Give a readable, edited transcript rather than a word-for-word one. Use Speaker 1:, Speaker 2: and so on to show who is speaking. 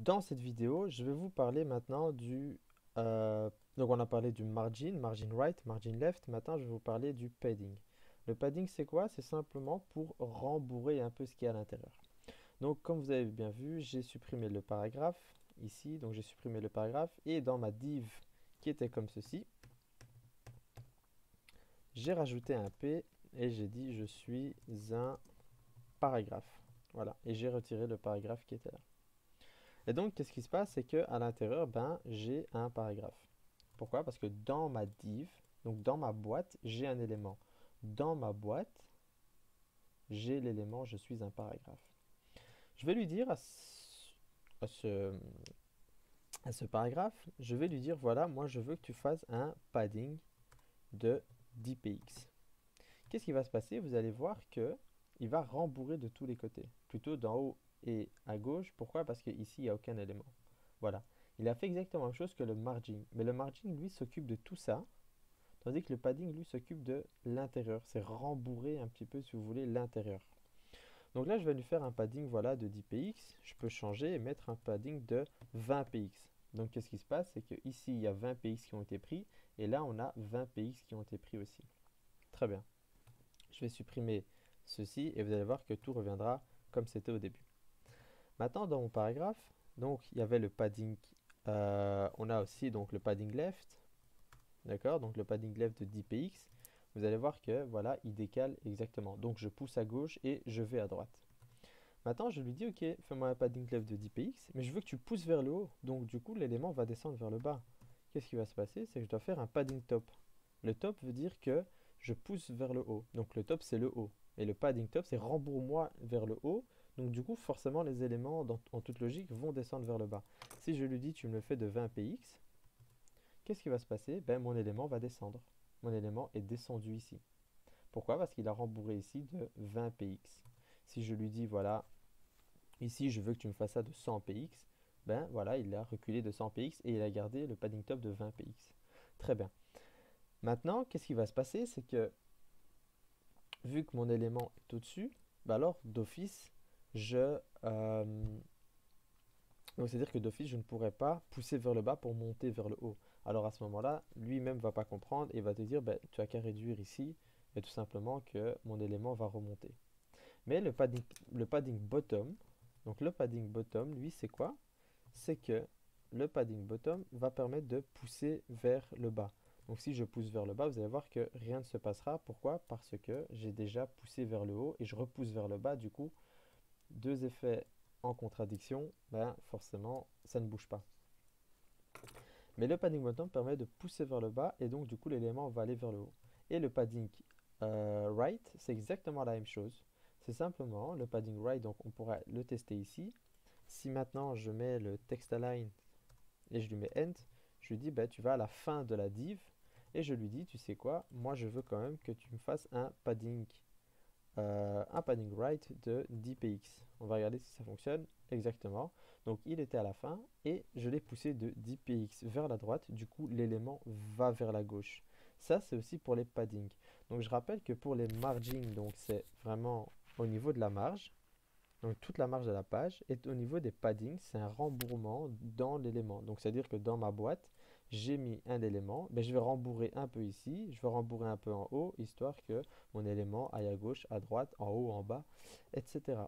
Speaker 1: Dans cette vidéo, je vais vous parler maintenant donc on a parlé du margin, margin right, margin left. Maintenant, je vais vous parler du padding. Le padding, c'est quoi? C'est simplement pour rembourrer un peu ce qu'il y a à l'intérieur. Donc, comme vous avez bien vu, j'ai supprimé le paragraphe ici. Donc, j'ai supprimé le paragraphe. Et dans ma div qui était comme ceci, j'ai rajouté un P et j'ai dit je suis un paragraphe. Voilà. Et j'ai retiré le paragraphe qui était là. Et donc, qu'est-ce qui se passe? C'est qu'à l'intérieur, j'ai un paragraphe. Pourquoi? Parce que dans ma div, donc dans ma boîte, j'ai un élément. Dans ma boîte, j'ai l'élément je suis un paragraphe. Je vais lui dire à ce, à ce paragraphe, je vais lui dire, voilà, moi je veux que tu fasses un padding de 10 px. Qu'est-ce qui va se passer? Vous allez voir que il va rembourrer de tous les côtés, plutôt d'en haut et à gauche. Pourquoi? Parce qu'ici, il n'y a aucun élément. Voilà. Il a fait exactement la même chose que le margin. Mais le margin, lui, s'occupe de tout ça, tandis que le padding, lui, s'occupe de l'intérieur. C'est rembourrer un petit peu, si vous voulez, l'intérieur. Donc là, je vais lui faire un padding voilà, de 10 px. Je peux changer et mettre un padding de 20 px. Donc, qu'est-ce qui se passe? C'est qu'ici, il y a 20 px qui ont été pris, et là, on a 20 px qui ont été pris aussi. Très bien. Je vais supprimer ceci, et vous allez voir que tout reviendra comme c'était au début. Maintenant, dans mon paragraphe, donc il y avait le padding, on a aussi donc le padding left, d'accord, donc le padding left de 10 px. Vous allez voir que voilà, il décale exactement. Donc je pousse à gauche et je vais à droite. Maintenant, je lui dis, ok, fais-moi un padding left de 10 px, mais je veux que tu pousses vers le haut. Donc du coup, l'élément va descendre vers le bas. Qu'est-ce qui va se passer? C'est que je dois faire un padding top. Le top veut dire que je pousse vers le haut. Donc le top, c'est le haut. Et le padding top, c'est rembourre-moi vers le haut. Donc du coup, forcément, les éléments, en toute logique, vont descendre vers le bas. Si je lui dis, tu me le fais de 20 px, qu'est-ce qui va se passer? Ben, mon élément va descendre. Mon élément est descendu ici. Pourquoi? Parce qu'il a rembourré ici de 20 px. Si je lui dis, voilà, ici, je veux que tu me fasses ça de 100 px, ben voilà, il a reculé de 100 px et il a gardé le padding top de 20 px. Très bien. Maintenant, qu'est-ce qui va se passer? C'est que vu que mon élément est au-dessus, bah alors d'office, donc c'est-à-dire que d'office, je ne pourrais pas pousser vers le bas pour monter vers le haut. Alors à ce moment-là, lui-même va pas comprendre et va te dire, bah, tu as qu'à réduire ici, et tout simplement que mon élément va remonter. Mais le padding bottom, donc le padding bottom, lui, c'est quoi? C'est que le padding bottom va permettre de pousser vers le bas. Donc si je pousse vers le bas, vous allez voir que rien ne se passera. Pourquoi? Parce que j'ai déjà poussé vers le haut et je repousse vers le bas. Du coup, deux effets en contradiction, ben forcément, ça ne bouge pas. Mais le padding bottom permet de pousser vers le bas et donc du coup l'élément va aller vers le haut. Et le padding right, c'est exactement la même chose. C'est simplement le padding right, donc on pourra le tester ici. Si maintenant je mets le text align et je lui mets end, je lui dis bah, tu vas à la fin de la div et je lui dis tu sais quoi, moi je veux quand même que tu me fasses un padding right de 10 px. On va regarder si ça fonctionne exactement. Donc il était à la fin et je l'ai poussé de 10 px vers la droite. Du coup, l'élément va vers la gauche. Ça, c'est aussi pour les paddings. Donc je rappelle que pour les margins, donc c'est vraiment au niveau de la marge. Donc toute la marge de la page est au niveau des paddings, c'est un rembourrement dans l'élément. Donc c'est-à-dire que dans ma boîte, j'ai mis un élément, mais je vais rembourrer un peu ici, je vais rembourrer un peu en haut, histoire que mon élément aille à gauche, à droite, en haut, en bas, etc.